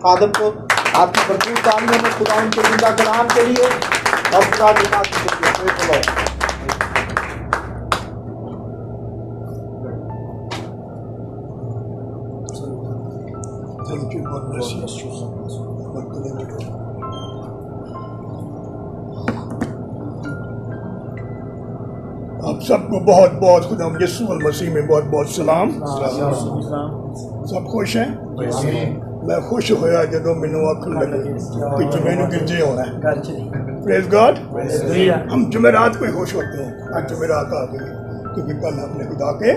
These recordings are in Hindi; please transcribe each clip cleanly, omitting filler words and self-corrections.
खादम को आपकी भरपूर तालियों में खुदा उनके जिंदा कलाम के लिए और खुदा की बात के लिए Thank you, God bless you. आप सबको बहुत बहुत खुदा यीशु मसीह में बहुत बहुत सलाम। सब खुश हैं? मैं खुश होया जदों मैनू आखन लगे कि जुमेनू गिरजे होना है। Praise God. हम जुमेरात को ही खुश होते हैं, आज जुमेरात आ गई क्योंकि कल अपने खुदा के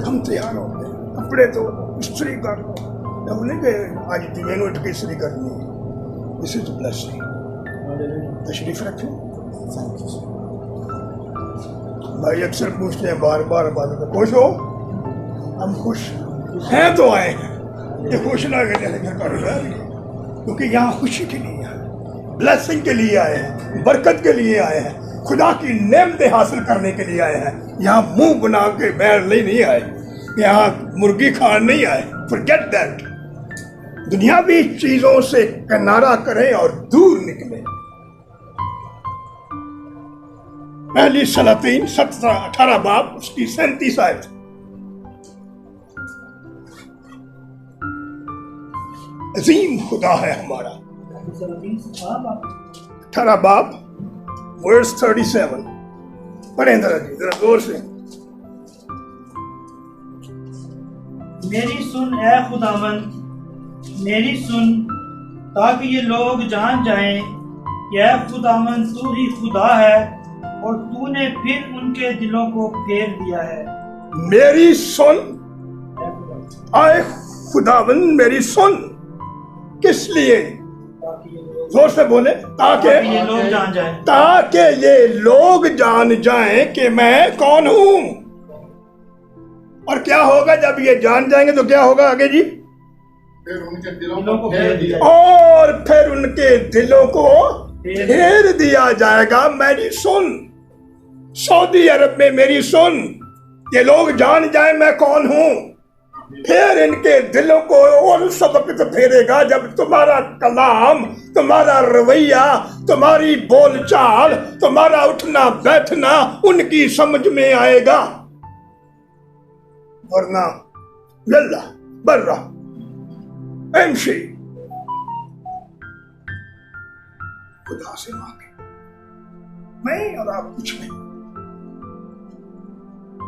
हम तैयार होते हैं, कपड़े तो इस्त्री कर हम नहीं गए आज जुमेनू उठ के इस्त्री करनी है। This is blessing. तशरीफ रखें। भाई अक्सर पूछते हैं बार बार खुश हो? हम खुश हैं तो आए हैं, ये खुश ना क्योंकि यहाँ खुशी के लिए आए, ब्लेसिंग के लिए आए हैं, बरकत के लिए आए हैं, खुदा की नेमतें हासिल करने के लिए आए हैं। यहाँ मुंह बना के बैर नहीं आए, यहाँ मुर्गी खान नहीं आए। Forget that. दुनियावी चीजों से किनारा करें और दूर निकलें। पहली सलातीन 17-18 बाब उसकी 37 आयत। अजीम खुदा है हमारा। 18 बाब वर्स 37 पढ़ें जरा जोर से। मेरी सुन ऐ खुदावंद, मेरी सुन, ताकि ये लोग जान जाएं कि ऐ खुदावंद तू ही खुदा है और तूने फिर उनके दिलों को फेर दिया है। मेरी सुन आए खुदावंद, मेरी सुन। किस लिए? जोर से बोले। ताकि ये लोग जान जाएं, ताकि ये लोग जान जाएं कि मैं कौन हूं। और क्या होगा जब ये जान जाएंगे तो क्या होगा आगे जी? फिर उनके दिलों दिलों को फेर दिया। और फिर उनके दिलों को फेर दिया जाएगा। मेरी सुन। सऊदी अरब में मेरी सुन, ये लोग जान जाए मैं कौन हूं, फिर इनके दिलों को और उस वक्त फेरेगा जब तुम्हारा कलाम, तुम्हारा रवैया, तुम्हारी बोलचाल, तुम्हारा उठना बैठना उनकी समझ में आएगा। वरना लल्ला बर्रा एमशी खुदा से मांगे। मैं और आप कुछ नहीं,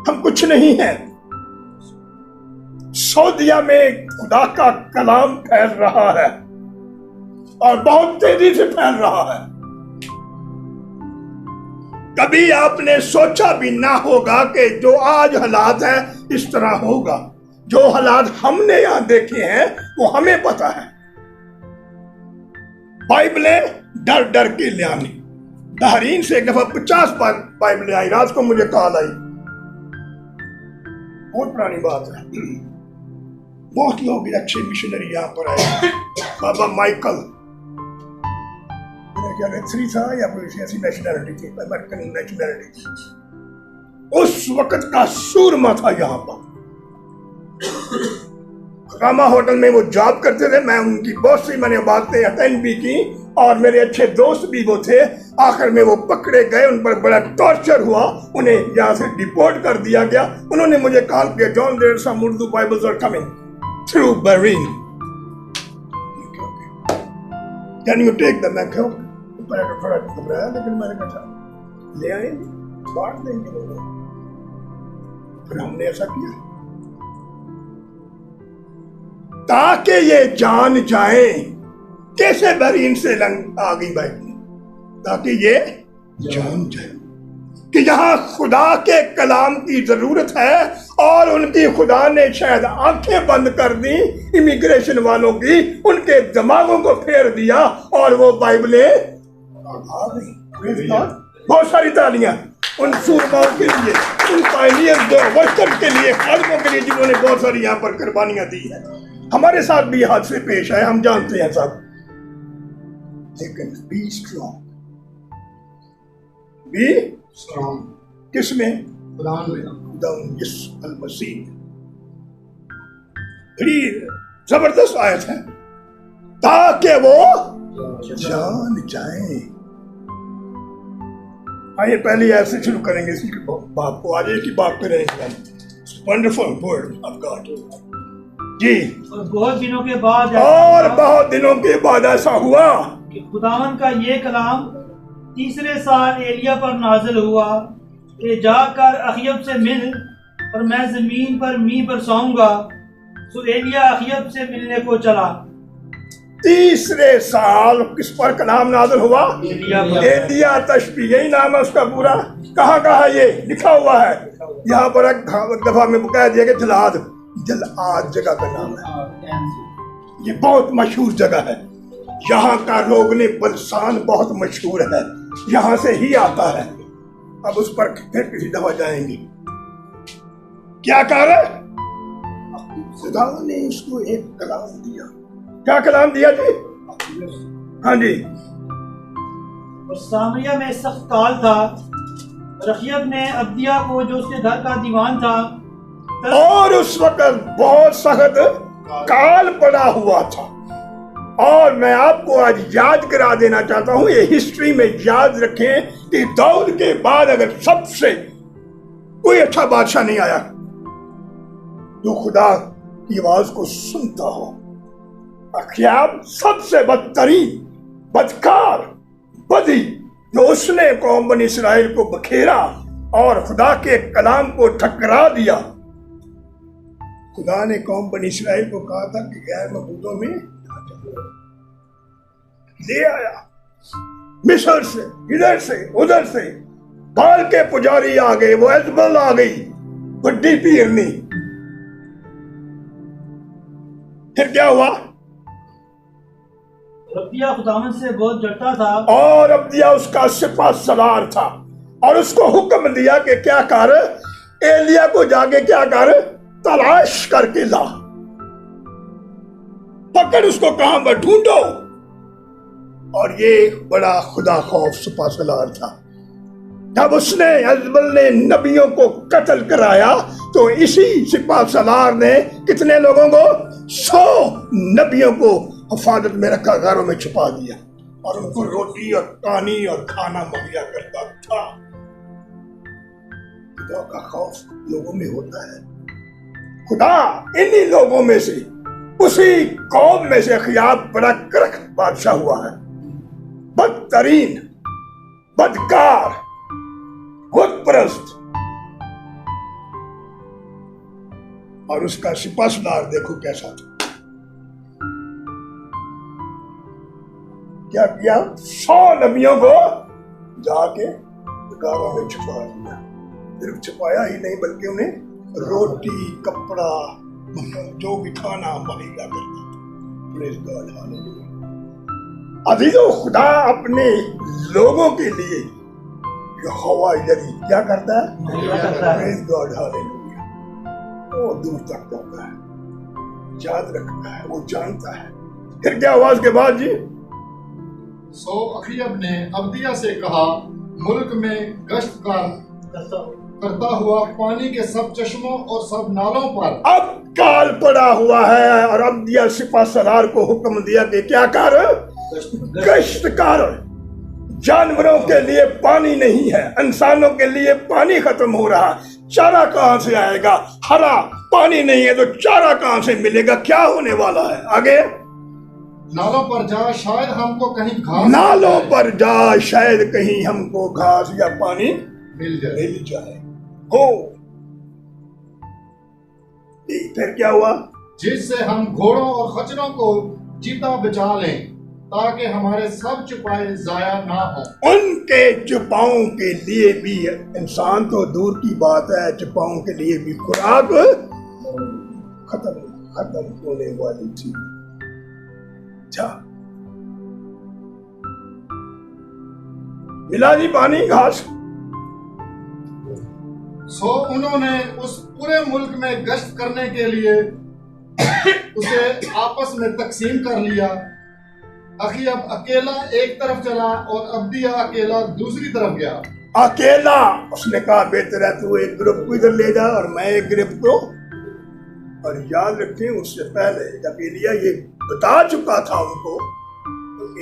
हम कुछ नहीं हैं। सऊदिया में खुदा का कलाम फैल रहा है और बहुत तेजी से फैल रहा है। कभी आपने सोचा भी ना होगा कि जो आज हालात है इस तरह होगा। जो हालात हमने यहां देखे हैं वो हमें पता है। बाइबलें डर डर के ले आनी। बहरीन से एक दफा 50 बाइबलें आई। रात को मुझे कॉल आई, बहुत पुरानी बात है। बहुत लोग अच्छे मिशनरी यहाँ पर आए। बाबा माइकल, मेरा क्या थ्री था या कोई ऐसी नेशनलिटी थी, अमेरिकन नेशनलिटी। उस वक्त का सूरमा था यहाँ पर। रामा होटल में वो जॉब करते थे। मैं उनकी बहुत सी मैंने बातें अटेंड भी की और मेरे अच्छे दोस्त भी वो थे। आखिर में वो पकड़े गए, उन पर बड़ा टॉर्चर हुआ, उन्हें यहाँ से डिपोर्ट कर दिया गया। उन्होंने मुझे कॉल किया, John there some Urdu bibles are coming through Bahrain, can you take the मैं क्यों थोड़ा घबराया, लेकिन मैंने कहा ले आएंगे, बांट देंगे लोगों। फिर हमने ऐसा किया ताकि ये जान जाए। कैसे बहरीन से लंग आ गई बाइक, ताकि ये जान जाए कि यहाँ खुदा के कलाम की जरूरत है। और उनकी खुदा ने शायद आंखें बंद कर दी इमिग्रेशन वालों की, उनके दिमागों को फेर दिया और वो बाइबलें आ गई। बहुत सारी तालियां उन सूरमाओं के लिए, उन पायनियर्स जो वर्कर के लिए, खादमों के लिए, जिन्होंने बहुत सारी यहाँ पर कुर्बानियां दी है। हमारे साथ भी हादसे पेश आए, हम जानते हैं सब, लेकिन बी स्ट्रॉन्ग। बी स्ट्रॉन्ग किसमें? कुरान में। यीशु मसीह। बड़ी जबरदस्त आयत है। ताकि वो जान जाए। आइए पहले ऐसे शुरू करेंगे इसी बात को, आज एक ही बात पे रहेंगे हम। वंडरफुल वर्ड ऑफ गॉड जी। और बहुत दिनों के बाद ऐसा हुआ कि खुदावन का ये कलाम तीसरे साल एलिया पर नाजिल हुआ कि जाकर अखयब से मिल, और मैं जमीन पर मी बरसाऊंगा। तो एलिया अखयब से मिलने को चला। तीसरे साल किस पर कलाम नाज़िल हुआ? एलिया तशबीह, यही नाम है उसका पूरा। कहाँ ये लिखा हुआ है? यहाँ पर एक दफा में कह दिया कि जलआद जगह का नाम है। ये बहुत मशहूर जगह है। यहाँ का रोगने बलसान बहुत मशहूर है, यहाँ से ही आता है। अब उस पर फिर किसी दफा जाएंगे। क्या कर खुदा ने उसको एक कलाम दिया। क्या कलाम दिया जी? हाँ जी। और सामरिया में सख्त काल था। रखियब ने अब्दिया को, जो उसके घर का दीवान था, और उस वक्त बहुत सख्त काल पड़ा हुआ था। और मैं आपको आज याद करा देना चाहता हूं, ये हिस्ट्री में याद रखें कि दाऊद के बाद अगर सबसे कोई अच्छा बादशाह नहीं आया जो खुदा की आवाज को सुनता हो। अखयाब सबसे बदतरीन, बदकार, बदी, जो उसने कौम बनी इसराइल को बखेरा और खुदा के कलाम को ठकरा दिया। खुदा ने कौम बनी इसराइल को कहा था कि गैर मबूदों में ले आया, मिस्र से, इधर से, उधर से। बाल के पुजारी आ गए, वो एजबल आ गई, बड्डी पीरनी। फिर क्या हुआ? अब्दिया खुदावन से बहुत डरता था, और अब्दिया उसका सिपा सलार था, और उसको हुक्म दिया कि क्या कर, एलिया को जाके क्या कर, तलाश करके ला, पकड़ उसको, कहां पर ढूंढो। और ये बड़ा खुदा खौफ सिपा सलार था। जब उसने अजबल ने नबियों को कत्ल कराया तो इसी सिपा सलार ने कितने लोगों को, 100 नबियों को हिफाजत में रखा, घरों में छुपा दिया, और उनको रोटी और पानी और खाना मुहैया करता था। खुदा का खौफ लोगों में होता है। खुदा इन्हीं लोगों में से, उसी कौम में से अखयाब बड़ा करख बादशाह हुआ है। बदतरीन, बदकार, बुतपरस्त, और उसका सिपासदार देखो कैसा था। क्या किया? 100 नबियों को जाके गारों में छुपा दिया। सिर्फ छुपाया ही नहीं बल्कि उन्हें रोटी, कपड़ा, जो भी खाना मुहैया करता था। Praise God, hallelujah. अजीजों, खुदा अपने लोगों के लिए यहोवा यरी क्या करता है? Praise God, hallelujah. वो दूर तक जाता है, याद रखता है, वो जानता है। फिर क्या हुआ उसके बाद जी? सो अखयब ने अब्दिया से कहा, मुल्क में गश्त करता हुआ पानी के सब चश्मों और सब नालों पर अब काल पड़ा हुआ है, और अब्दिया सिपा सलार को हुक्म दिया कि क्या कर, गश्त कर। जानवरों के लिए पानी नहीं है, इंसानों के लिए पानी खत्म हो रहा, चारा कहां से आएगा? हरा पानी नहीं है तो चारा कहां से मिलेगा? क्या होने वाला है आगे? नालों पर जा, शायद हमको कहीं घास, नालों पर जा, शायद कहीं हमको घास या पानी मिल जाए। हो, फिर क्या हुआ? जिससे हम घोड़ों और खच्चरों को जीता बचा लें, ताकि हमारे सब चुपाए जाया ना हो। उनके चुपाओं के लिए भी, इंसान तो दूर की बात है, चुपाओं के लिए भी खुराक खत्म होने वाली थी। मिला जी पानी, घास। सो उन्होंने उस पूरे मुल्क में गश्त करने के लिए उसे आपस में तकसीम कर लिया। अखयब अकेला एक तरफ चला और अब्दिया अकेला दूसरी तरफ गया। अकेला, उसने कहा बेहतर है तू एक ग्रुप को इधर ले जा और मैं एक ग्रुप को। और याद रखें, उससे पहले जब एलिया ये बता चुका था उनको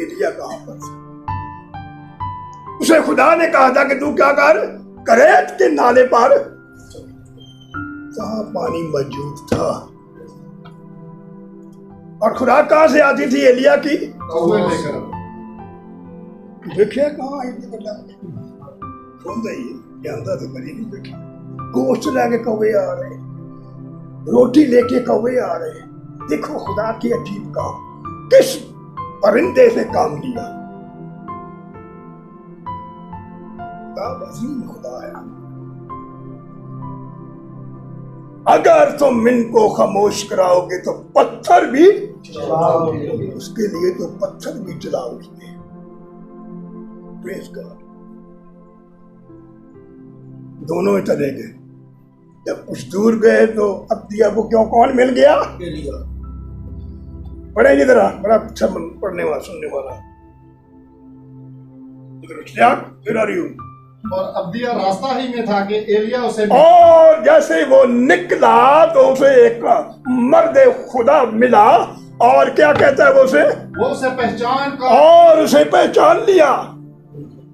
एलिया कहां पर था। उसे खुदा ने कहा था कि तू क्या कर, करेत के नाले पर जहां पानी मौजूद था। और खुराक कहां से आती थी एलिया की? कौवे लेकर। देखिए कहां आई थी बेटा, कौन था ये जानता तो कभी नहीं देखा। गोश्त लेके कौवे आ रहे, रोटी लेके कौवे आ रहे। देखो खुदा की अजीब काम, किस परिंदे से काम लिया। अजीम खुदा है। अगर तुम इनको खामोश कराओगे तो पत्थर भी चलाओगे। उसके लिए तो पत्थर भी चलाओगे। Praise God. दोनों ही चले गए। जब कुछ दूर गए तो अब दिया वो क्यों कौन मिल गया? एलिया। पढ़े जरा, बड़ा अच्छा पढ़ने वाला सुनने वाला। फिर आ रही हूँ। और अब्दिया रास्ता ही में था कि एलिया उसे और जैसे वो निकला तो उसे एक मर्द खुदा मिला। और क्या कहता है वो उसे पहचान कर और उसे पहचान लिया।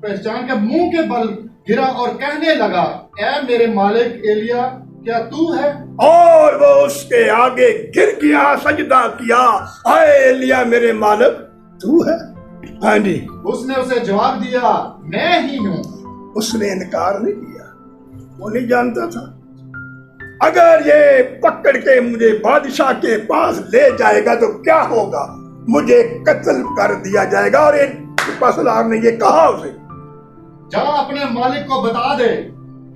पहचान के मुंह के बल गिरा और कहने लगा, ऐ मेरे मालिक एलिया, क्या तू है? और वो उसके आगे गिर गया, सजदा किया, आए एलिया मेरे मालिक तू है? हाँ जी। उसने उसे जवाब दिया, मैं ही हूँ। उसने इनकार नहीं किया, वो नहीं जानता था अगर ये पकड़ के मुझे बादशाह के पास ले जाएगा तो क्या होगा, मुझे कत्ल कर दिया जाएगा। और पसलार ने ये कहा उसे, जा अपने मालिक को बता दे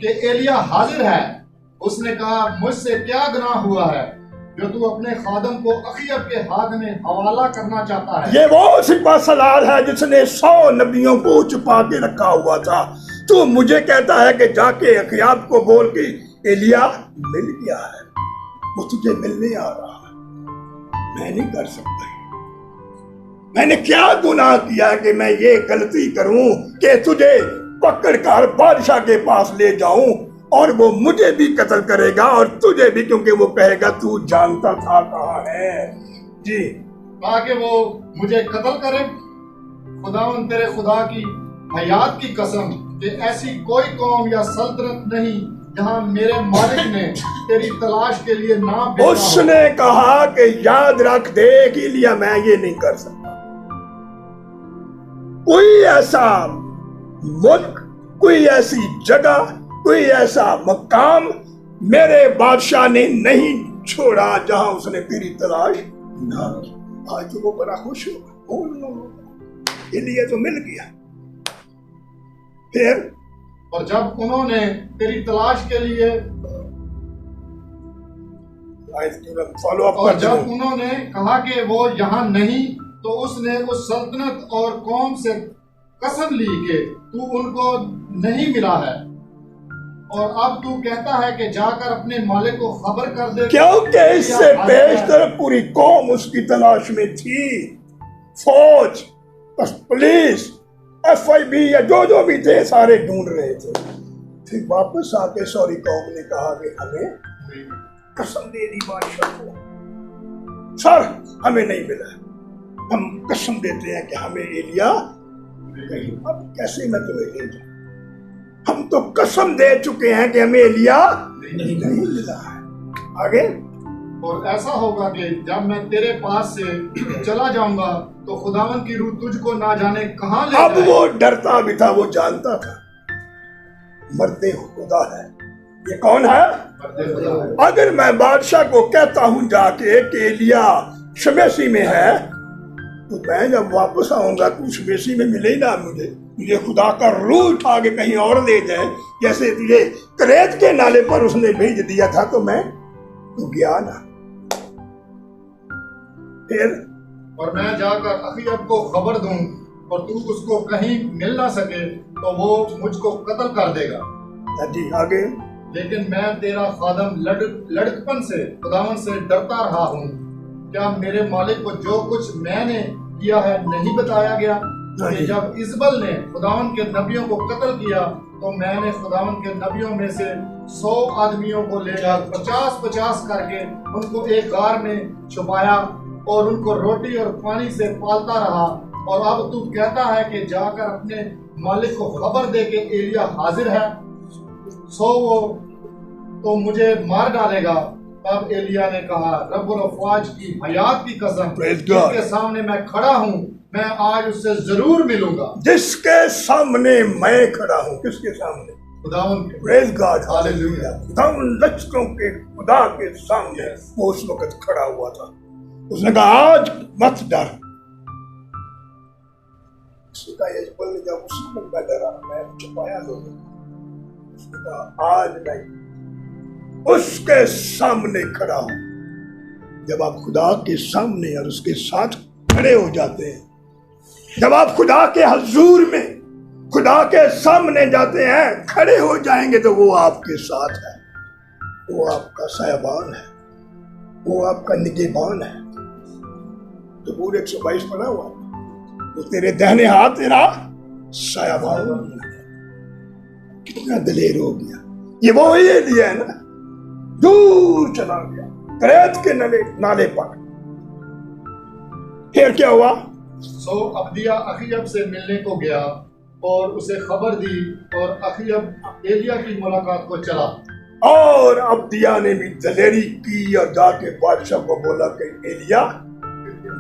कि एलिया हाजिर है। उसने कहा, मुझसे क्या गुनाह हुआ है जो तू अपने खादम को अखीयब के हाथ में हवाला करना चाहता है? ये वो सिपा सलार है जिसने 100 नबियों को छुपा के रखा हुआ था। तू मुझे कहता है कि जाके अखियाब को बोल के एलिया मिल गया है, वो तुझे मिलने आ रहा है। मैं नहीं कर सकता। मैंने क्या गुनाह किया कि मैं ये गलती करूं कि तुझे पकड़ कर बादशाह के पास ले जाऊं और वो मुझे भी कत्ल करेगा और तुझे भी, क्योंकि वो कहेगा तू जानता था कहाँ है। जी। ताकि वो मुझे कत्ल करे। खुदावन तेरे खुदा की हयात की कसम कि ऐसी कोई कौम या सल्तनत नहीं जहां मेरे मालिक ने तेरी तलाश के लिए ना भेजा हो। उसने कहा कि याद रख दे कि लिया मैं ये नहीं कर सकता। कोई ऐसा मुल्क, कोई ऐसी जगह, कोई ऐसा मकाम मेरे बादशाह ने नहीं छोड़ा जहां उसने तेरी तलाश ना की। आज तो वो बड़ा खुश होगा, एलिया तो मिल गया। फिर और जब उन्होंने तेरी तलाश के लिए फॉलो अप और कर जब उन्होंने कहा कि वो यहाँ नहीं, तो उसने उस सल्तनत और कौम से कसम ली कि तू उनको नहीं मिला है। और अब तू कहता है कि जाकर अपने मालिक को खबर कर दे, क्योंकि इससे पेशतर पूरी कौम उसकी तलाश में थी। फौज, पुलिस, FIB या जो भी थे सारे ढूंढ रहे थे। फिर वापस आके सॉरी कौम ने कहा कि हमें कसम दे दी बादशाह को, सर हमें नहीं मिला, हम कसम देते हैं कि हमें एलिया नहीं। अब कैसे मैं तुम्हें ले जाऊं, हम तो कसम दे चुके हैं कि हमें एलिया नहीं मिला है। आगे, और ऐसा होगा कि जब मैं तेरे पास से चला जाऊंगा तो खुदावन की रूह तुझको ना जाने कहां ले अब जाए। वो डरता भी था, वो जानता था मर्दे खुदा है। ये कौन है? अगर मैं बादशाह को कहता हूं जाके कि एलिया शमेसी में है, तो मैं जब वापस आऊंगा तो शमेसी में मिले ही ना मुझे खुदा का रूह उठा के कहीं और ले जाए, जैसे तुझे करेत के नाले पर उसने भेज दिया था। तो मैं तो गया ना। फिर और मैं जाकर अखीयब को खबर दूं और तू उसको कहीं मिल ना सके तो वो मुझको कत्ल कर देगा। जी आगे, लेकिन मैं तेरा खादम लड़कपन से खुदावन से डरता रहा हूँ। क्या मेरे मालिक को जो कुछ मैंने किया है नहीं बताया गया? कि जब इजबल ने खुदावन के नबियों को कत्ल किया तो मैंने खुदावन के नबियों में से 100 आदमियों को लेकर 50-50 करके उनको एक गार में छुपाया और उनको रोटी और पानी से पालता रहा और अब तू कहता है कि जाकर अपने मालिक को खबर दे कि एलिया हाजिर है, सो वो तो मुझे मार डालेगा। तब एलिया ने कहा, रब्बुल अफ़वाज की हयात की कसम, जिसके सामने मैं खड़ा हूँ, मैं आज उससे जरूर मिलूंगा। जिसके सामने मैं खड़ा हूँ, किसके सामने? खुदावंद के। Praise God, hallelujah. खुदावंद लश्करों के खुदा के सामने वो उस वक्त खड़ा हुआ था। उसने कहा, आज मत डर। उसका ये बोलने जब उसने मैं डरा, मैं छुपाया तो उसने कहा, आज मैं उसके सामने खड़ा हूं। जब आप खुदा के सामने और उसके साथ खड़े हो जाते हैं, जब आप खुदा के हजूर में खुदा के सामने जाते हैं, खड़े हो जाएंगे, तो वो आपके साथ है, वो आपका सायाबान है, वो आपका निगहबान है। तो पूरे 122 पढ़ा हुआ, तो तेरे दाहिने हाथ तेरा सायाबान। कितना दलेर हो गया। ये वो ही एलिया है ना, दूर चला गया करेत के नाले पर। फिर क्या हुआ? सो अब्दिया अखीयब से मिलने को गया और उसे खबर दी, और अखीयब एलिया की मुलाकात को चला। और अब्दिया ने भी दलेरी की और जाके बादशाह को बोला कि एलिया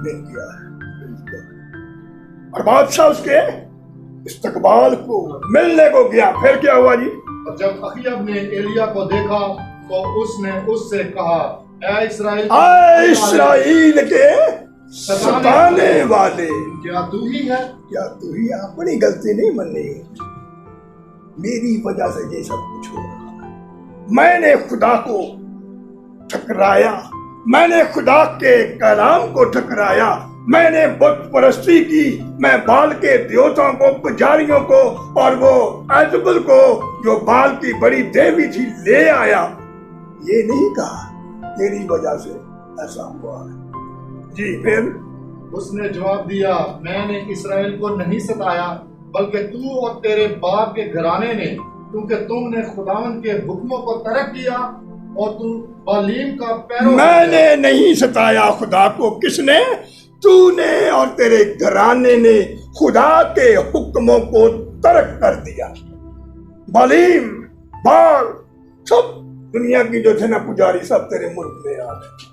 मिल गया है। और बादशाह उसके इस्तकबाल को मिलने को गया। फिर क्या हुआ जी? और जब अखीयब ने एलिया को देखा तो उसने उससे कहा, ऐ इस्राएल के सताने वाले, क्या तू ही है? क्या तू ही? अपनी गलती नहीं मननी, मेरी वजह से ये सब कुछ हो रहा है। मैंने खुदा को ठकराया, मैंने खुदा के कलाम को ठकराया, मैंने बुत परस्ती की, मैं बाल के देवताओं को, पुजारियों को और वो अजबल को जो बाल की बड़ी देवी थी ले आया। ये नहीं कहा तेरी वजह से ऐसा हुआ है जी। फिर उसने जवाब दिया, मैंने इस्राएल को नहीं सताया, बल्कि तू और तेरे बाप के घराने ने, क्योंकि तुमने खुदावंद के हुक्मों को तर्क किया और तू बालीम का पैरों। मैंने नहीं सताया खुदा को, किसने? तूने और तेरे घराने ने खुदा के हुक्मों को तर्क कर दिया। बालीम, बाल, सब दुनिया की जो थे ना पुजारी, सब तेरे मुल्क में आ गए।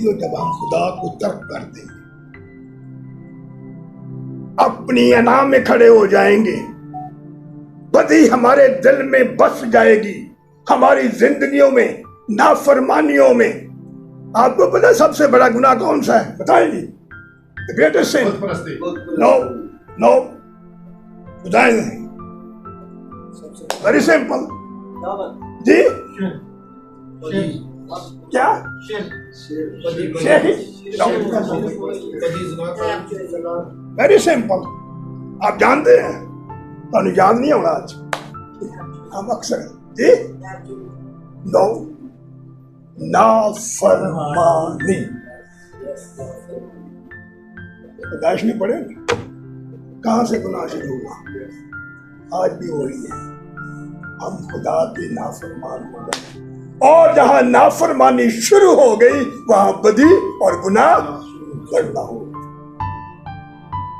जब हम खुदा को तर्क कर देंगे, अपनी अना में खड़े हो जाएंगे, बदी हमारे दिल में बस जाएगी, हमारी जिंदगियों में, नाफरमानियों में। आपको पता है सबसे बड़ा गुनाह कौन सा है? बताएंगे। The greatest sin? No, बताएंगे। वेरी सिंपल जी। क्या? Very simple. आप जानते हैं, तो याद नहीं होगा आज। हम अक्सर जी नो, नाफरमानी। पैदाइश नहीं पड़े, कहां से गुनाह शुरू हुआ? आज भी वही है, हम खुदा के नाफरमान हो गए, और जहां नाफरमानी शुरू हो गई वहां बदी और गुनाह बढ़ना हो।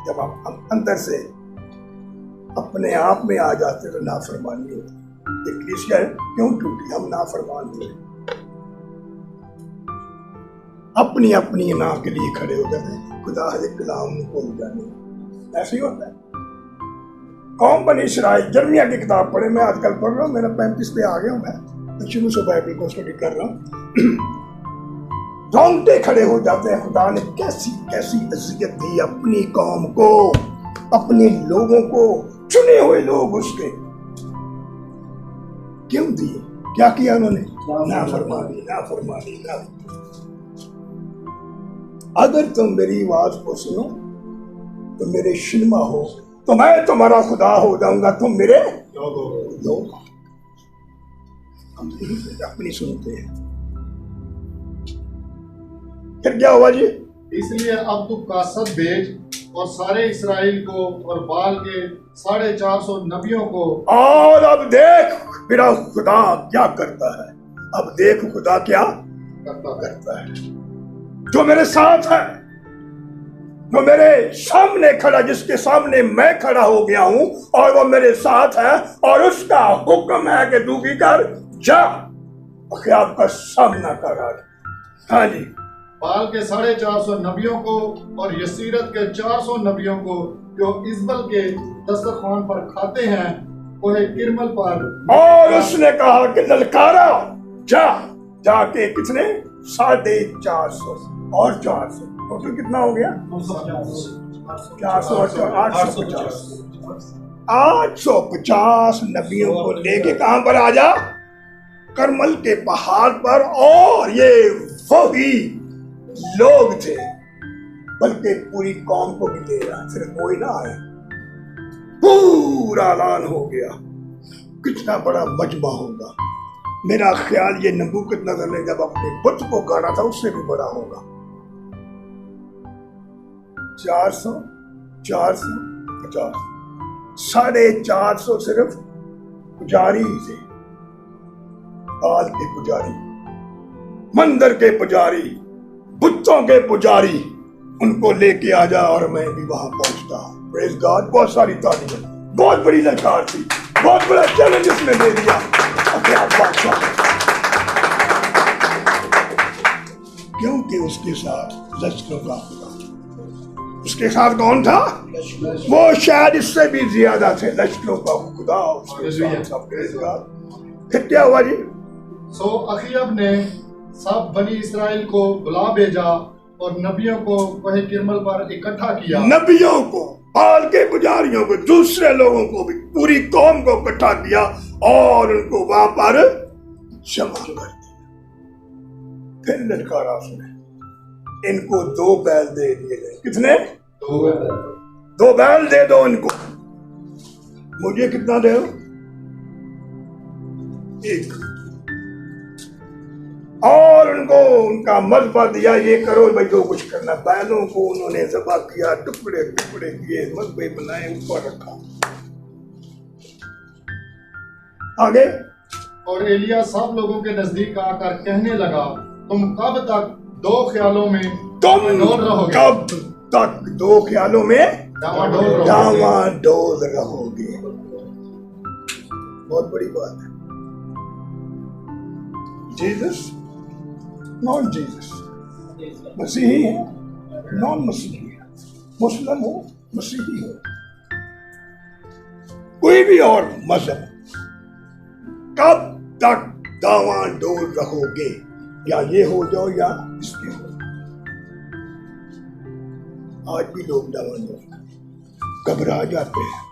जब हम अंदर से अपने आप में आ जाते तो नाफरमानी होती। ये कलीसिया क्यों टूटी? हम नाफरमान थे, अपनी अपनी ना के लिए खड़े हो जाते, खुदा के कलाम को भूल जाने। ऐसे ही होता है। कौम बनी इसराइल, जर्मिया की किताब पढ़े, मैं आजकल पढ़ रहा हूँ, मेरा 35 पे आ गया हूँ, मैं शुरू से बाइबल को स्टडी कर रहा हूँ। रोंगटे खड़े हो जाते हैं, खुदा ने कैसी कैसी अज़ियत दी अपनी कौम को, अपने लोगों को, चुने हुए लोग उसके। क्यों दिए? क्या किया उन्होंने? नाफरमानी, नाफरमानी, नाफरमानी। अगर तुम मेरी आवाज को सुनो तो मेरे शिनमा हो, तो मैं तुम्हारा खुदा हो जाऊंगा, तुम मेरे लोग। हम अपनी सुनते हैं। फिर क्या हुआ जी? इसलिए अब तू कासद भेज और सारे इस्राएल को और बाल के 450 नबियों को। और अब देख मेरा खुदा क्या करता है। अब देख खुदा क्या करता है। जो मेरे साथ है, जो मेरे सामने खड़ा, जिसके सामने मैं खड़ा हो गया हूं और वो मेरे साथ है, और उसका हुक्म है कि तू भी कर, जा अख्याब का सामना कर। हाँ जी। बाल के 450 नबियों को और यसीरत के 400 नबियों को जो इजबल के दस्तरखान पर खाते हैं कोहे किरमल पर। और उसने कहा कि ललकारा, जा, जाके कितने 450 और 400, टोटल कितना हो गया? 400 और 850 नबियों को लेके कहां पर आ जा? करमल के पहाड़ पर। और ये वही लोग थे, बल्कि पूरी कौम को भी ले रहा, सिर्फ कोई ना आए। पूरा ऐलान हो गया, कितना बड़ा मजमा होगा। मेरा ख्याल ये नबूकदनेस्सर ने जब अपने बुत को गाड़ा था उससे भी बड़ा होगा। 400, 450, 450 सिर्फ पुजारी थे, बाल के पुजारी, मंदिर के पुजारी, बुतों के पुजारी। उनको लेके आ जा और मैं भी वहां पहुंचता। Praise God. बहुत सारी तारीफ, बहुत बड़ी ललकार थी, बहुत बड़ा चैलेंज उसने दे दिया। क्योंकि उसके साथ लश्करों का खुदा, उसके साथ कौन था? वो शायद इससे भी ज्यादा थे, लश्करों का खुदा उसके साथ। Praise God. फिर क्या हुआ जी? सो अखीब ने सब बनी इसराइल को बुला भेजा और नबियों को वह किरमल पर इकट्ठा किया। नबियों को, बाल के पुजारियों को, दूसरे लोगों को भी, पूरी कौम को इकट्ठा किया और उनको वहां पर जमा कर दिया। फिर ललकारा उसने, इनको 2 बैल दे दिए गए। कितने? 2 बैल दे दो इनको। मुझे कितना दे दो? 1। और उनको उनका मजबा दिया, ये करो भाई जो कुछ करना। बैलों को उन्होंने ज़बह किया, टुकड़े टुकड़े किए, मजबे बनाए, ऊपर रखा। आगे। और एलिया सब लोगों के नजदीक आकर कहने लगा, तुम कब तक 2 ख्यालों में डामाडोल रहोगे? कब तक 2 ख्यालों में डामाडोल रहोगे? बहुत बड़ी बात है। जीसस, नॉन जीसस, मसीही है, नॉन मसीही है, मुस्लिम हो, मसीही हो, कोई भी और मजहब, कब तक डावाडोल रहोगे? या ये हो जाओ या इसके हो। आज भी लोग डावाडोल, घबरा जाते हैं।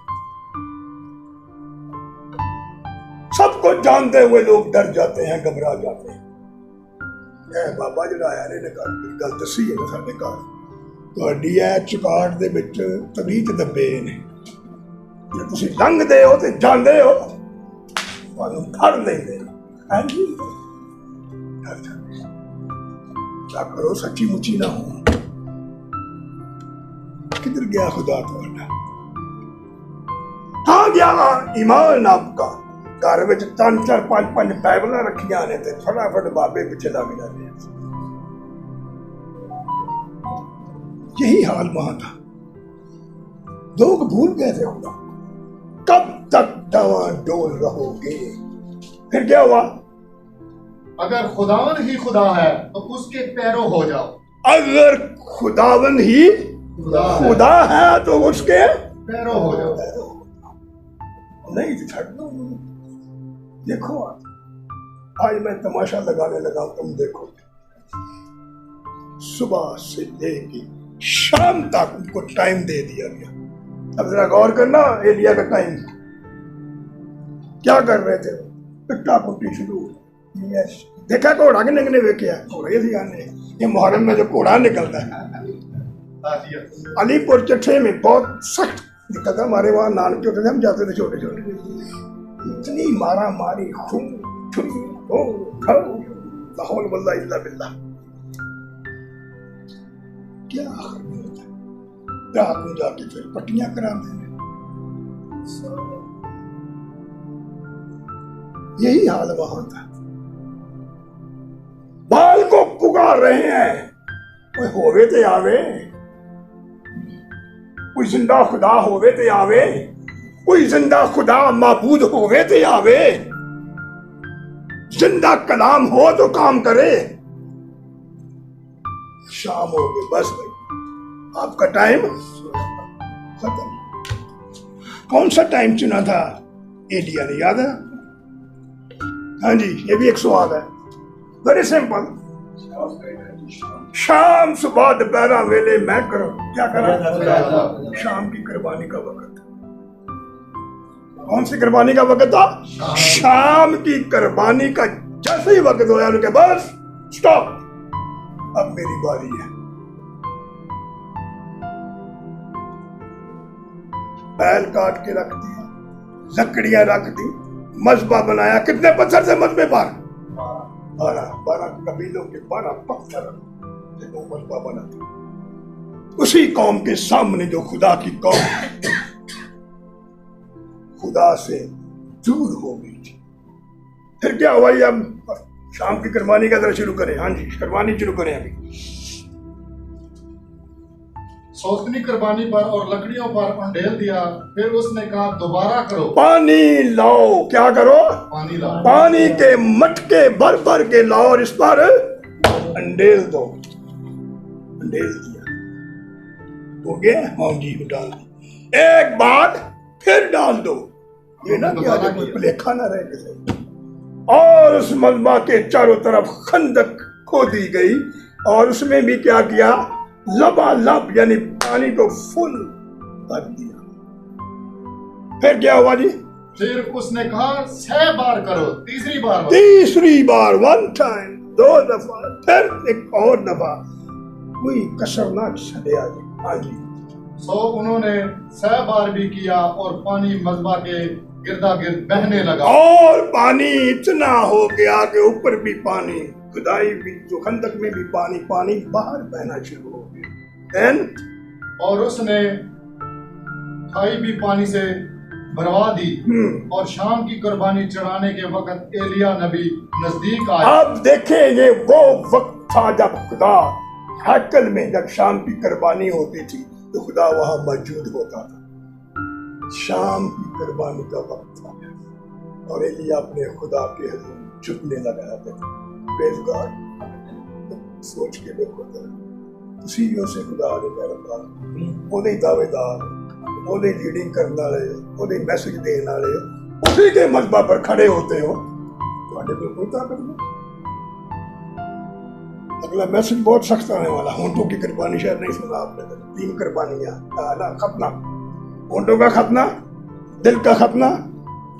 सबको जानते हुए लोग डर जाते हैं, घबरा जाते हैं। बाबा जी आया ने गल दसी है साढ़े घर, ਤੁਹਾਡੀ ਚੁਗਾਟ ਦੇ ਵਿੱਚ ਤਵੀਤ ਦੱਬੇ ਨੇ, ਜੇ ਤੁਸੀਂ ਲੰਘਦੇ ਹੋ ਤੇ ਜਾਂਦੇ ਹੋ ਤੁਹਾਨੂੰ ਫੜ ਲੈਂਦੇ ਨੇ। ਹਾਂਜੀ, ਡਰ ਜਾਂਦੇ। क्या करो, सच्ची मुची ना हो। किधर गया खुदा ਤੁਹਾਡਾ? हाँ गया ईमान आपका। घर में 3, 4, 5 बाइबल रखिया ने ते फटाफट बाबे पिछे लग जाते हैं। यही हाल वहां था, लोग भूल गए थे खुदा। कब तक डावाडोल रहोगे? फिर क्या हुआ? अगर खुदावन ही खुदा है तो उसके पैरों हो जाओ। अगर खुदावन ही खुदा है तो उसके पैरों हो जाओ। नहीं तो छड़ दो। देखो आज मैं तमाशा लगाने लगा, तुम देखो। सुबह से लेके शाम तक उनको टाइम दे दिया गया। अब जरा गौर करना, एलिया का टाइम क्या कर रहे थे? पिट्टा पुट्टी शुरू। देखा घोड़ा कि नहीं देखा? घोड़े से आने, ये मुहर्रम में जो घोड़ा निकलता है अलीपुर चट्ठे में बहुत सख्त निकलता। हमारे वहां नानक होते थे, हम जाते थे छोटे छोटे, इतनी मारा मारी, खून छुरी हो लाहौल वल्ला इल्ला बिल्लाह। क्या रात में जाके फिर पट्टियां कराते हैं। यही हाल वहां था। बाल को पुकार रहे हैं कोई होवे ते आवे, कोई जिंदा खुदा होवे ते आवे, कोई जिंदा खुदा माबूद होवे ते आवे, जिंदा कलाम हो तो काम करे। शाम हो गई, बस भाई आपका टाइम खत्म। कौन सा टाइम चुना था एलिया ने, याद है? हाँ जी, ये भी एक सवाल है, वेरी सिंपल। शाम सुबह दोपहर वेले मैं करो क्या करा? शाम की कुर्बानी का वक्त। कौन सी कुर्बानी का वक्त था? शाम की कुर्बानी का जैसे ही वक्त होया उनके बस स्टॉप, अब मेरी बारी है। बैल काट के रख दिया, लकड़ियां रख दी, मजबा बनाया। कितने पत्थर से मजबे पर? 12 कबीलों के 12 पत्थर से वो मजबा बना था। उसी कौम के सामने जो खुदा की कौम खुदा से दूर हो गई थी। फिर क्या हुआ? ये अब शाम की कुर्बानी का तरह शुरू करें। हाँ जी, कुर्बानी शुरू करें। अभी सौतनी कुर्बानी पर और लकड़ियों पर अंडेल दिया। फिर उसने कहा दोबारा करो, पानी लाओ। क्या करो? पानी लाओ, पानी के मटके भर भर के लाओ और इस पर अंडेल दो। अंडेल दिया, हो गया? हाँ जी, डाल दो। एक बार फिर डाल दो, ये ना कि आगे कोई भुलेखा ना रहे किसी। और उस मलबा के चारों तरफ खंदक खोदी गई और उसमें भी क्या किया? लबालब यानी पानी को फुल कर दिया। फिर क्या हुआ जी? फिर उसने कहा 6 बार करो, तीसरी बार 1 टाइम, 2 दफा, फिर एक और दफा, कोई कसर ना छड़े आगे। हाँ जी। सो उन्होंने 6 बार भी किया और पानी मजबा के गिरदा गिर्द बहने लगा। और पानी इतना हो गया कि ऊपर भी पानी, खुदाई भी, जो खंदक में भी पानी, पानी बाहर बहना शुरू हो गया। और उसने खाई भी पानी से भरवा दी। और शाम की कुर्बानी चढ़ाने के वक्त एलिया नबी नजदीक आया। अब देखें, ये वो वक्त था जब खुदा हैकल में, जब शाम की कुर्बानी होती थी तो खुदा वहां मौजूद होता था। शाम की कुर्बानी का वक्त था और एलिया अपने खुदा के हुजूर झुकने लगा था। Praise God. सोच के देखो उसी से खुदा ने पैदा ओदे दावेदार, ओदे लीडिंग करने वाले, ओदे मैसेज देने वाले, उसी के मजबा पर खड़े होते हो, तो कोई ताकत नहीं। अगला मैसेज बहुत सख्त आने वाला। होंठों की कुर्बानी शायद नहीं सुना आपने, 3 कुर्बानियां, खतना, होंठों का खतना, दिल का खतना,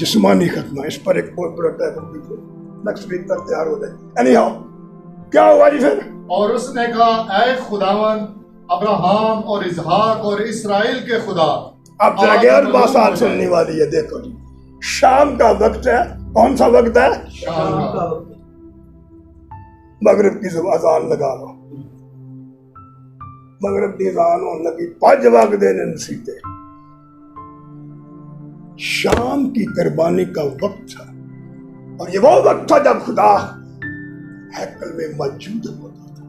जिस्मानी खतना। इस पर एक बहुत बड़ा टाइप नेक्स्ट वीक तक तैयार हो जाए। एनी हाउ, क्या हुआ जी फिर? और उसने कहा, ऐ खुदावन अब्राहम और इसहाक और इस्राएल के खुदा। अब जरा 11 साल सुनने वाली है। देखो जी, शाम का वक्त है। कौन सा वक्त है? शाम का। मगरिब की अजान लगा लो, मगरिब की अजान होने लगी, 5 वक्त देने सीते। शाम की कुर्बानी का वक्त था और ये वो वक्त था जब खुदा हैकल में मौजूद होता था।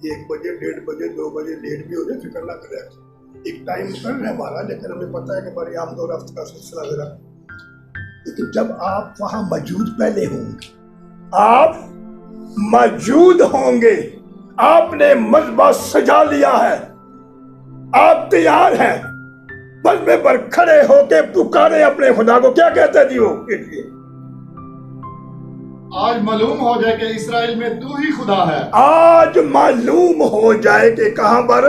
1 बजे, 1:30 बजे, 2 बजे लेट भी हो जाए, फिक्र ना करें। एक टाइम कर रहे हमारा, लेकिन हमें पता है कि बड़ी आमदोर हफ्ते का सिलसिला जरा। लेकिन जब आप वहां मौजूद पहले होंगे, आप मौजूद होंगे, आपने मजबा सजा लिया है, आप तैयार हैं, मजबे पर खड़े होके पुकारे अपने खुदा को। क्या कहते हैं जी वो? आज मालूम हो जाए कि इस्राएल में तू ही खुदा है। आज मालूम हो जाए कि कहां पर?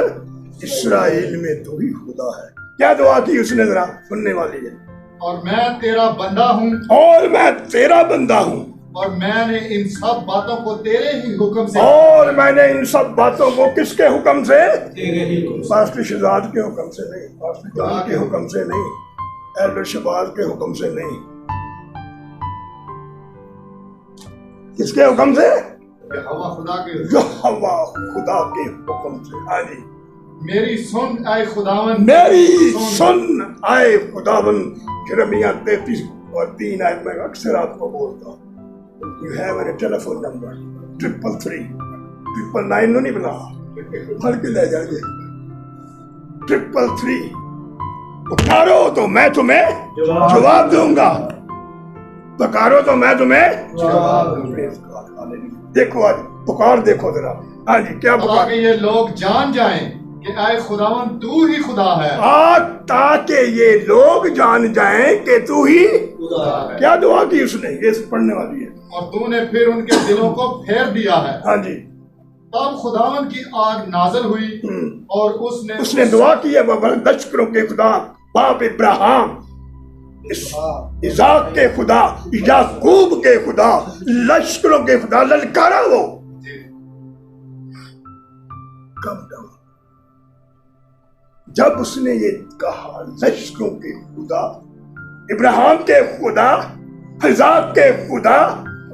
इस्राएल में तू ही खुदा है। क्या दुआ की उसने, जरा सुनने वाली है। और मैं तेरा बंदा हूँ, और मैं तेरा बंदा हूँ, और मैंने इन सब बातों को तेरे ही हुक्म से, और मैंने इन सब बातों को किसके हुक्म से? तेरे ही हुक्म से। पास्टर शहजाद के हुक्म से नहीं, पास्टर जान के हुक्म से नहीं, एल्डर शहबाज के हुक्म से नहीं। किसके हुक्म से? यहोवा खुदा के, यहोवा खुदा के हुक्म से। हाँ जी। मेरी सुन आए खुदावन, मेरी सुन आए खुदावन। यिर्मयाह 33 और 3 आयत में अक्सर आपको बोलता हूँ। You have a telephone number 333 999 नहीं बना, फड़ के ले जाएंगे। 333 पुकारो तो मैं तुम्हें जवाब दूंगा, पुकारो तो मैं तुम्हें जवाब दूंगा। देखो आज पुकार देखो जरा। हाँ जी, क्या पुकार? ताकि ये लोग जान जाएं कि आए खुदावन तू ही खुदा है। ताकि ये लोग जान जाएं कि तू ही खुदा है। क्या दुआ की उसने, ये पढ़ने वाली है। और तूने फिर उनके दिलों को फेर दिया है। हाँ जी, तब खुदावन की आग नाजल हुई और उसने दुआ की है लश्करों के खुदा, बाप इब्राहिम, इसाक के खुदा, याकूब के खुदा, लश्करों के खुदा ललकारा वो। कब जब उसने ये कहा लश्करों के खुदा, इब्राहिम के खुदा, इसाक के खुदा,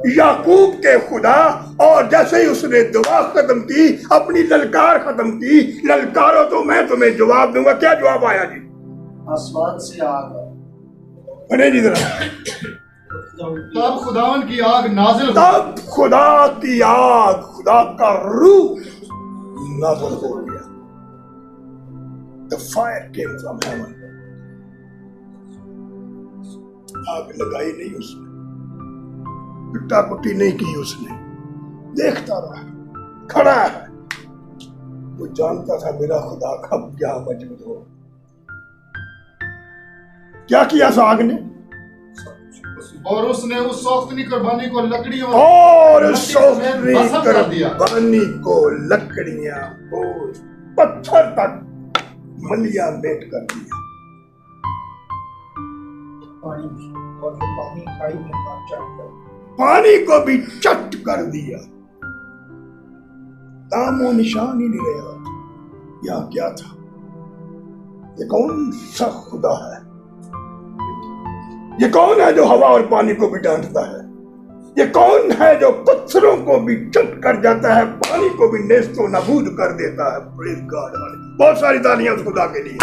याकूब के खुदा, और जैसे ही उसने दुआ खत्म की, अपनी ललकार खत्म की, ललकारो तो मैं तुम्हें जवाब दूंगा। क्या जवाब आया जी? आसमान से आग आई। अरे जी जरा, तब खुदावन की आग नाजिल हुई। तब खुदा की आग, खुदा का रूह नाज़िल हो गया। The fire came from heaven. आग लगाई नहीं उसने, पिटा कुटी नहीं की उसने, देखता रहा, खड़ा है। वो जानता था मेरा खुदा कब क्या मौजूद हो। क्या किया उस आग ने? और उसने उस सौख्तनी कुर्बानी को लकड़ियों और मिट्टी समेत सोफनी भस्म कर दिया। कुर्बानी को लकड़ियां, बोझ, पत्थर तक मलिया मेट कर दिया। पानी खाई में चट कर, पानी को भी चट कर दिया। नामो निशान ही नहीं रहा। यह क्या था? ये कौन सा खुदा है? ये कौन है जो हवा और पानी को भी डांटता है? ये कौन है जो पत्थरों को भी चट कर जाता है, पानी को भी नेस्तो नबूद कर देता है? Praise God. बहुत सारी तालियां उस खुदा के लिए।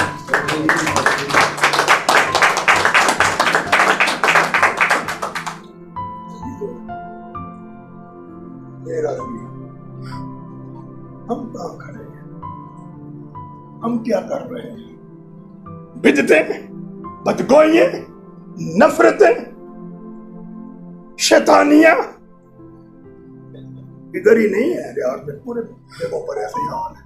मेरा नबी, हम कहाँ खड़े हैं? हम क्या कर रहे हैं? बिदतें, बदगोइयां, नफरतें, शैतानियां इधर ही नहीं है यार, में पूरे जगहों पर ऐसे ही हाल है।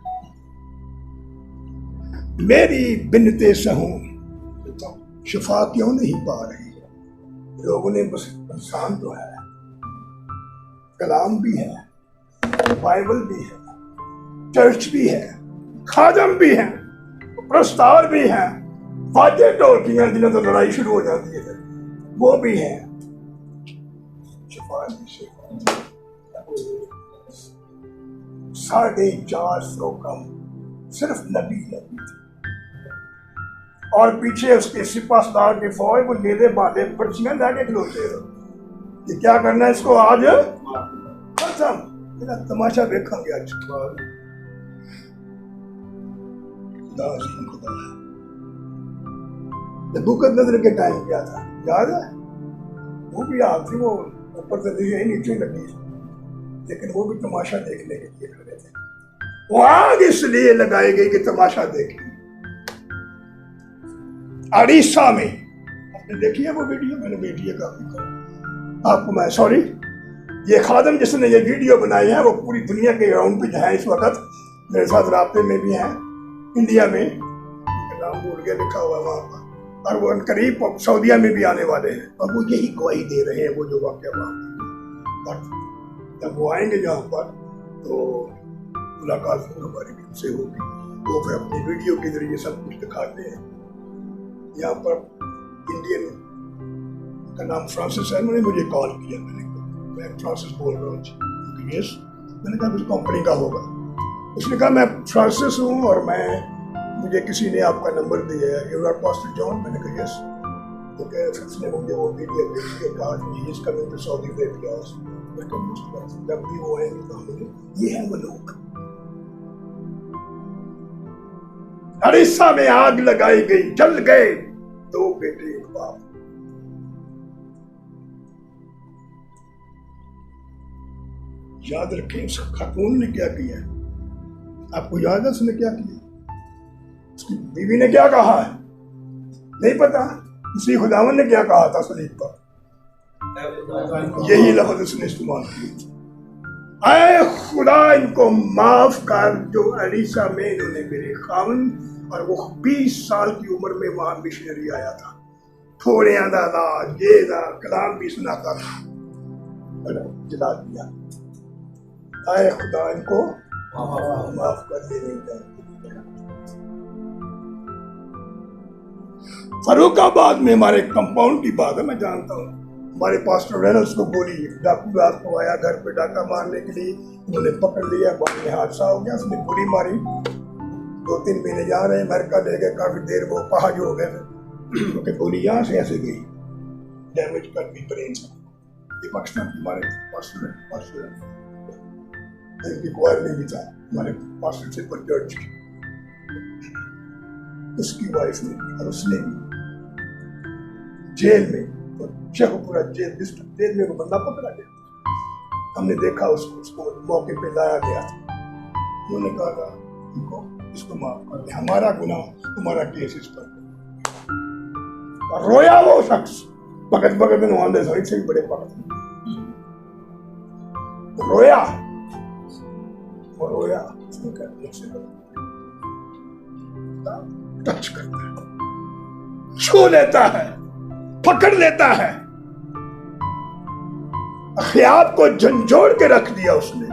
मेरी बिनते सहूं शिफा क्यों नहीं पा रही? लोगों ने बस इंसान तो है, कलाम भी है, बाइबल भी है, चर्च भी है, खादम भी है, प्रस्ताव भी है, बातें टोलकियां जिन्हें तो लड़ाई शुरू हो जाती है वो भी है। 450 कम सिर्फ नबी थे, और पीछे उसके सिपाहसालार की फौज वो लेदे बांधे पर्चियां लाके खलोते हो। ये क्या करना है इसको आज खत्म। मेरा तमाशा देखेंगे आज। खुदा अजीम खुदा है। नबूकदनेस्सर के टाइम क्या था याद है? वो भी आग थी, वो ऊपर से दिखे नीचे लगी, लेकिन वो भी तमाशा देखने के लिए खड़े थे। वो आग इसलिए लगाई गई कि तमाशा देखी। उड़ीसा में आपने देखी है वो वीडियो? मैंने वीडियो काफी आपको मैं सॉरी, ये खादम जिसने ये वीडियो बनाई है वो पूरी दुनिया के ग्राउंड पे है इस वक्त, मेरे साथ राब्ते में भी है, इंडिया में, नाम भूल गया, लिखा हुआ है वहां पर, और वो करीब सऊदीया में भी आने वाले हैं, और वो यही गवाही दे रहे हैं वो जो वाक़या वहाँ। जब वो आएंगे यहाँ पर तो मुलाकात हमारी उनसे होगी, वो फिर अपनी वीडियो के जरिए सब कुछ दिखाते हैं। यहाँ पर इंडियन का नाम फ्रांसिस है, उन्होंने मुझे कॉल किया, मैं फ्रांसिस बोल रहा हूँ। यस, मैंने कहा कुछ कंपनी का होगा। उसने कहा मैं फ्रांसिस हूँ और मुझे किसी ने आपका नंबर दिया है, यू आर पास्टर जॉन। मैंने कहा यस। तो क्या उसने मुझे वो वीडियो देख के कहा कि he is coming to Saudi Arabia. जब भी वो आएंगे तो हमें ये है वो लोग। उड़ीसा में आग लगाई गई, जल गए 2 बेटे एक बाप। याद रखें उस खातून ने क्या किया है, आपको याद है उसने क्या किया, उसकी बीवी ने क्या कहा है, नहीं पता। उसी खुदावन ने क्या कहा था सलीब पर, यही लफ्ज उसने इस्तेमाल किए थे, ऐ खुदा इनको माफ कर जो अलीसा में इन्होंने मेरे खावन, और वो 20 साल की उम्र में वहां मिशनरी आया था, थोड़े दादा ये दा कलाम भी सुनाता था, जला दिया। आए खुदा इनको माफ कर देने। फरुखाबाद में हमारे कंपाउंड की बात है, मैं जानता हूँ, हमारे पास्टर रेनल्स को गोली, डाकू रात को आया घर पे डाका मारने के लिए, उन्होंने पकड़ लिया, बाद में हादसा हो गया, उसने गोली मारी, 2-3 महीने जा रहे अमेरिका ले गए, काफी देर वो पहाड़ हो गए क्योंकि गोली यहाँ से ऐसे गई, डैमेज कर दी ब्रेन से। ये पाकिस्तान हमारे पास्टर इंक्वायर में भी था, हमारे पास्टर से पर जज उसकी वाइफ ने, और उसने भी जेल में, तो शेखपुरा जेल में वो बंदा पकड़ा गया, हमने देखा उसको मौके पे लाया गया था, उन्होंने कहा था इनको इसको माफ कर दे, हमारा गुनाह तुम्हारा केस इस पर। और रोया वो शख्स, भगत भगत नुआंदे सही से भी बड़े भगत रोया, वो रोया, उसने कहा मुझसे टच करता है, छू लेता है, पकड़ लेता है, अखियाब को झंझोड़ के रख दिया उसने,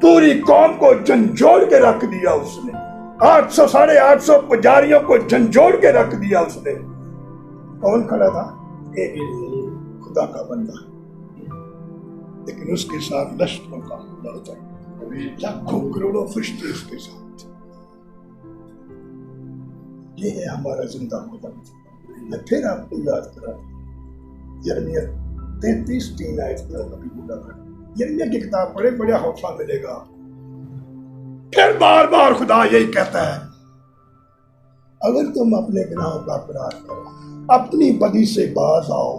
पूरी कौम को झंझोड़ के रख दिया उसने, 800 साढ़े 800 पुजारियों को झंझोड़ के रख दिया उसने। कौन खड़ा था? एक खुदा का बंदा, लेकिन उसके साथ लश्करों का खुदा होता है, लाखों करोड़ों फरिश्ते उसके साथ। ये है हमारा जिंदा खुदा। मैं फिर आपको याद करा, यिर्मयाह 33:3 आयत कभी पूरा कर, यिर्मयाह की किताब पढ़े, बड़ा हौसला मिलेगा। फिर बार बार खुदा यही कहता है, अगर तुम अपने गुनाहों का इकरार करो, अपनी बदी से बाज आओ,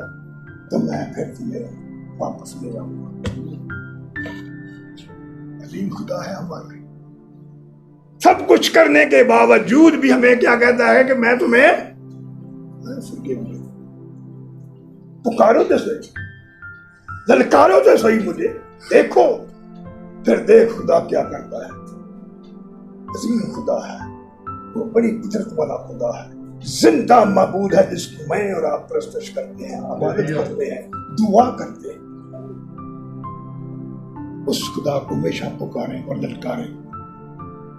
तो मैं फिर तुम्हें वापस ले आऊंगा। अजीम खुदा है हमारे, सब कुछ करने के बावजूद भी हमें क्या कहता है कि मैं तुम्हें पुकारो तो सही, ललकारो तो सही मुझे, देखो फिर देख खुदा क्या करता है। अजीम खुदा है वो, बड़ी कुदरत वाला खुदा है, जिंदा मबूद है, जिसकी मैं और आप प्रस्तुत करते हैं, इबादत करते हैं, दुआ करते हैं। उस खुदा को हमेशा पुकारें और ललकारें।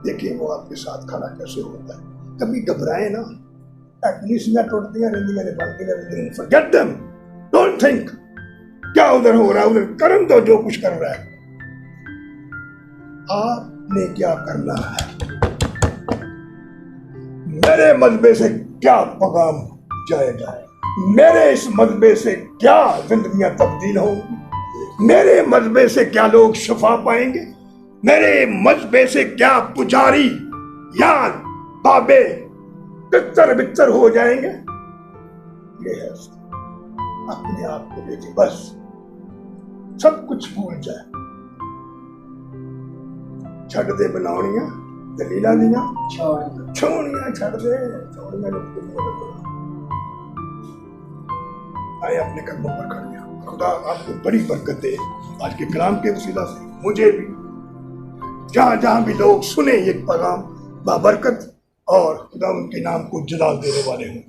देखिए वो आपके साथ खड़ा कैसे होता है। कभी घबराए ना, पुलिसियां टूटती रहती ने, बनती रहती, फॉरगेट देम, डोंट थिंक क्या उधर हो रहा है, उधर करन दो जो कुछ कर रहा है। आपने क्या करना है, मेरे मजबे से क्या पैगाम जाएगा, मेरे इस मजबे से क्या जिंदगियां तब्दील होंगी, मेरे मजबे से क्या लोग शफा पाएंगे, मेरे मजबे से क्या पुजारी या बाबे तितर बितर हो जाएंगे। ये है अपने आप को लेके बस सब कुछ भूल जाए, छड़ दे बनावनियां दलीला दियां छोड़ियां, छड़ दे छोड़ियां, आए अपने कदमों पर खड़े हैं। खुदा आपको बड़ी बरकत दे आज के कलाम के वसीला से, मुझे भी, जहां जहां भी लोग सुने ये पैगाम बाबरकत और खुदा उनके नाम को जलाल देने वाले हों।